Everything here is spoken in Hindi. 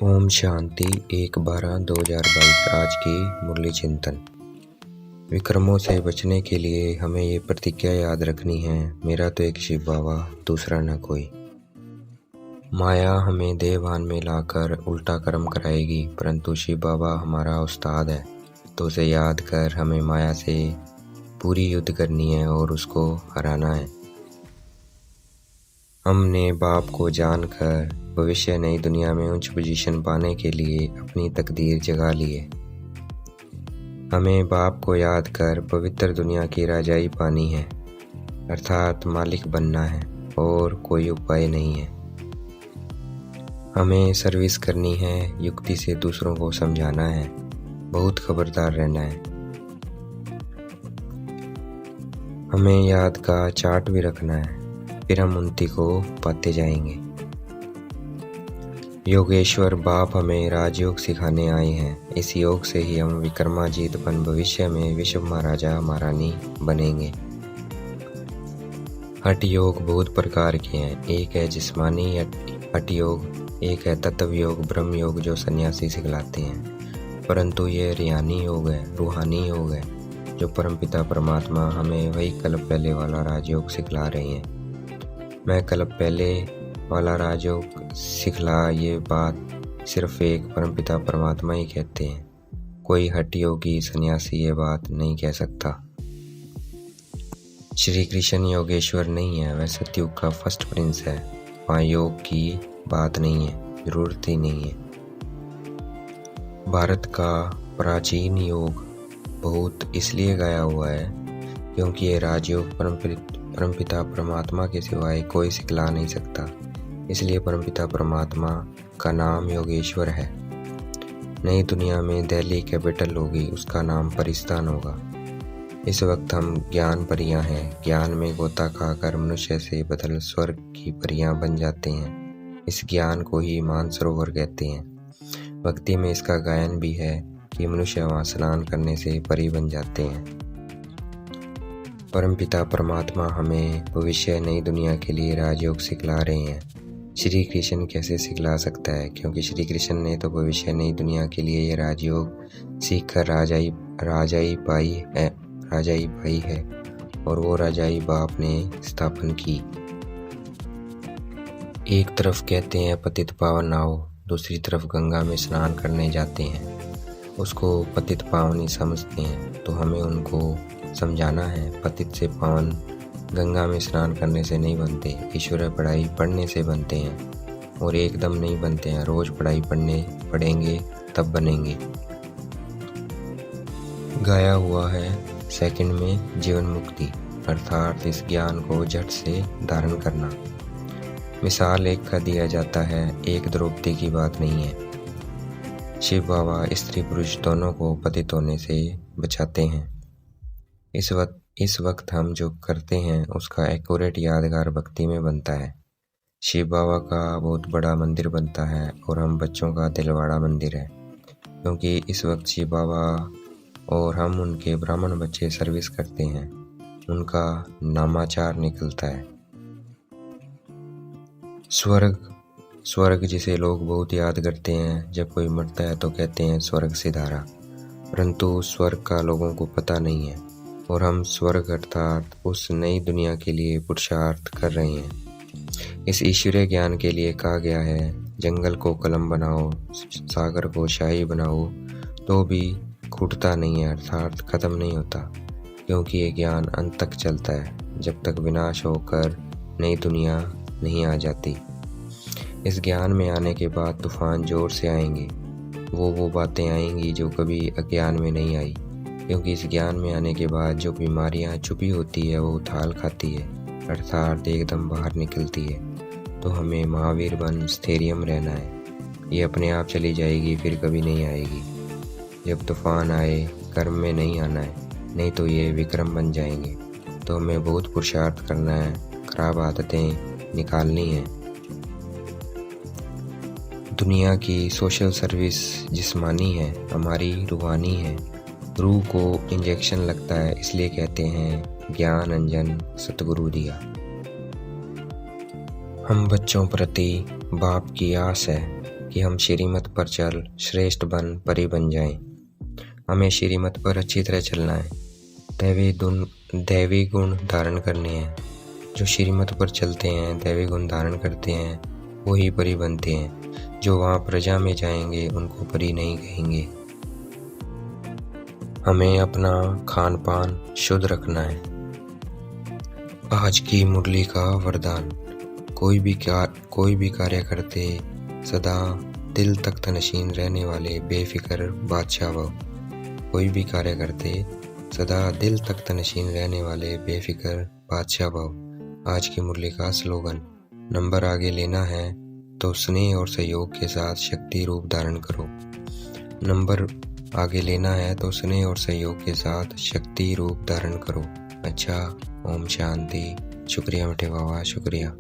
ओम शांति 1/12/2022 आज की मुरली चिंतन। विक्रमों से बचने के लिए हमें ये प्रतिज्ञा याद रखनी है, मेरा तो एक शिव बाबा, दूसरा न कोई। माया हमें देहभान में लाकर उल्टा कर्म कराएगी, परंतु शिव बाबा हमारा उस्ताद है, तो उसे याद कर हमें माया से पूरी युद्ध करनी है और उसको हराना है। हमने बाप को जानकर भविष्य नई दुनिया में उच्च पोजीशन पाने के लिए अपनी तकदीर जगा ली है। हमें बाप को याद कर पवित्र दुनिया की राजाई पानी है, अर्थात मालिक बनना है और कोई उपाय नहीं है। हमें सर्विस करनी है, युक्ति से दूसरों को समझाना है, बहुत खबरदार रहना है। हमें याद का चार्ट भी रखना है, फिर हम उन्नति को पाते जाएंगे। योगेश्वर बाप हमें राजयोग सिखाने आए हैं, इस योग से ही हम विक्रमाजीत बन भविष्य में विश्व महाराजा महारानी बनेंगे। हठ योग बहुत प्रकार के हैं, एक है जिस्मानी हठ योग, एक है तत्व योग ब्रह्म योग जो सन्यासी सिखलाते हैं, परंतु ये रियानी योग है, रूहानी योग है, जो परमपिता परमात्मा हमें वही कल्प पहले वाला राजयोग सिखला रहे हैं। मैं कल्प पहले वाला राजयोग सिखला, ये बात सिर्फ एक परमपिता परमात्मा ही कहते हैं, कोई हठ योगी सन्यासी ये बात नहीं कह सकता। श्री कृष्ण योगेश्वर नहीं है, वह सतयुग का फर्स्ट प्रिंस है, वहाँ योग की बात नहीं है, जरूरत ही नहीं है। भारत का प्राचीन योग बहुत इसलिए गाया हुआ है क्योंकि ये राजयोग परमपिता परमात्मा के सिवाय कोई सिखला नहीं सकता, इसलिए परमपिता परमात्मा का नाम योगेश्वर है। नई दुनिया में दिल्ली कैपिटल होगी, उसका नाम परिस्तान होगा। इस वक्त हम ज्ञान परियां हैं, ज्ञान में गोता खाकर मनुष्य से बदल स्वर्ग की परियां बन जाते हैं। इस ज्ञान को ही मानसरोवर कहते हैं। भक्ति में इसका गायन भी है कि मनुष्य वहाँ स्नान करने से परी बन जाते हैं। परमपिता परमात्मा हमें भविष्य नई दुनिया के लिए राजयोग सिखला रहे हैं। श्री कृष्ण कैसे सिखला सकता है, क्योंकि श्री कृष्ण ने तो भविष्य नई दुनिया के लिए ये राजयोग सीखकर राजाई पाई है और वो राजाई बाप ने स्थापन की। एक तरफ कहते हैं पतित पावन आओ, दूसरी तरफ गंगा में स्नान करने जाते हैं, उसको पतित पावन ही समझते हैं, तो हमें उनको समझाना है पतित से पावन गंगा में स्नान करने से नहीं बनते, ईश्वर पढ़ाई पढ़ने से बनते हैं और एकदम नहीं बनते हैं, रोज पढ़ाई पढ़ेंगे तब बनेंगे। गाया हुआ है सेकंड में जीवन मुक्ति, अर्थात इस ज्ञान को झट से धारण करना। मिसाल एक का दिया जाता है, एक द्रौपदी की बात नहीं है। शिव बाबा स्त्री पुरुष दोनों को पतित होने से बचाते हैं। इस वक्त हम जो करते हैं उसका एक्यूरेट यादगार भक्ति में बनता है। शिव बाबा का बहुत बड़ा मंदिर बनता है और हम बच्चों का दिलवाड़ा मंदिर है, क्योंकि इस वक्त शिव बाबा और हम उनके ब्राह्मण बच्चे सर्विस करते हैं, उनका नामाचार निकलता है। स्वर्ग जिसे लोग बहुत याद करते हैं, जब कोई मरता है तो कहते हैं स्वर्ग सिधारा, परंतु स्वर्ग का लोगों को पता नहीं है और हम स्वर्ग अर्थात उस नई दुनिया के लिए पुरुषार्थ कर रहे हैं। इस ईश्वरीय ज्ञान के लिए कहा गया है, जंगल को कलम बनाओ, सागर को शाही बनाओ, तो भी खूटता नहीं है, अर्थात खत्म नहीं होता, क्योंकि ये ज्ञान अंत तक चलता है, जब तक विनाश होकर नई दुनिया नहीं आ जाती। इस ज्ञान में आने के बाद तूफान जोर से आएंगे, वो बातें आएंगी जो कभी अज्ञान में नहीं आई, क्योंकि इस ज्ञान में आने के बाद जो बीमारियां छुपी होती है वो उथाल खाती है, अर्थात एकदम बाहर निकलती है। तो हमें महावीर बन स्थैर्यम रहना है, ये अपने आप चली जाएगी, फिर कभी नहीं आएगी। जब तूफान आए कर्म में नहीं आना है, नहीं तो ये विक्रम बन जाएंगे। तो हमें बहुत पुरुषार्थ करना है, खराब आदतें निकालनी है। दुनिया की सोशल सर्विस जिस्मानी है, हमारी रूहानी है। रूह को इंजेक्शन लगता है, इसलिए कहते हैं ज्ञान अंजन सतगुरु दिया। हम बच्चों प्रति बाप की आस है, कि हम श्रीमत पर चल श्रेष्ठ बन परी बन जाएं। हमें श्रीमत पर अच्छी तरह चलना है, दैवी गुण धारण करने हैं। जो श्रीमत पर चलते हैं, दैवी गुण धारण करते हैं, वो ही परी बनते हैं। जो वहाँ प्रजा में जाएंगे उनको परी नहीं कहेंगे। हमें अपना खान पान शुद्ध रखना है। आज की मुरली का वरदान, कोई भी कार्य करते सदा दिल तक तनशीन रहने वाले बेफिक्र बादशाह भव। कोई भी कार्य करते सदा दिल तक तनशीन रहने वाले बेफिक्र बादशाह भव। आज की मुरली का स्लोगन, नंबर आगे लेना है तो स्नेह और सहयोग के साथ शक्ति रूप धारण करो। नंबर आगे लेना है तो स्नेह और सहयोग के साथ शक्ति रूप धारण करो। अच्छा, ओम शांति। शुक्रिया मीठे बाबा, शुक्रिया।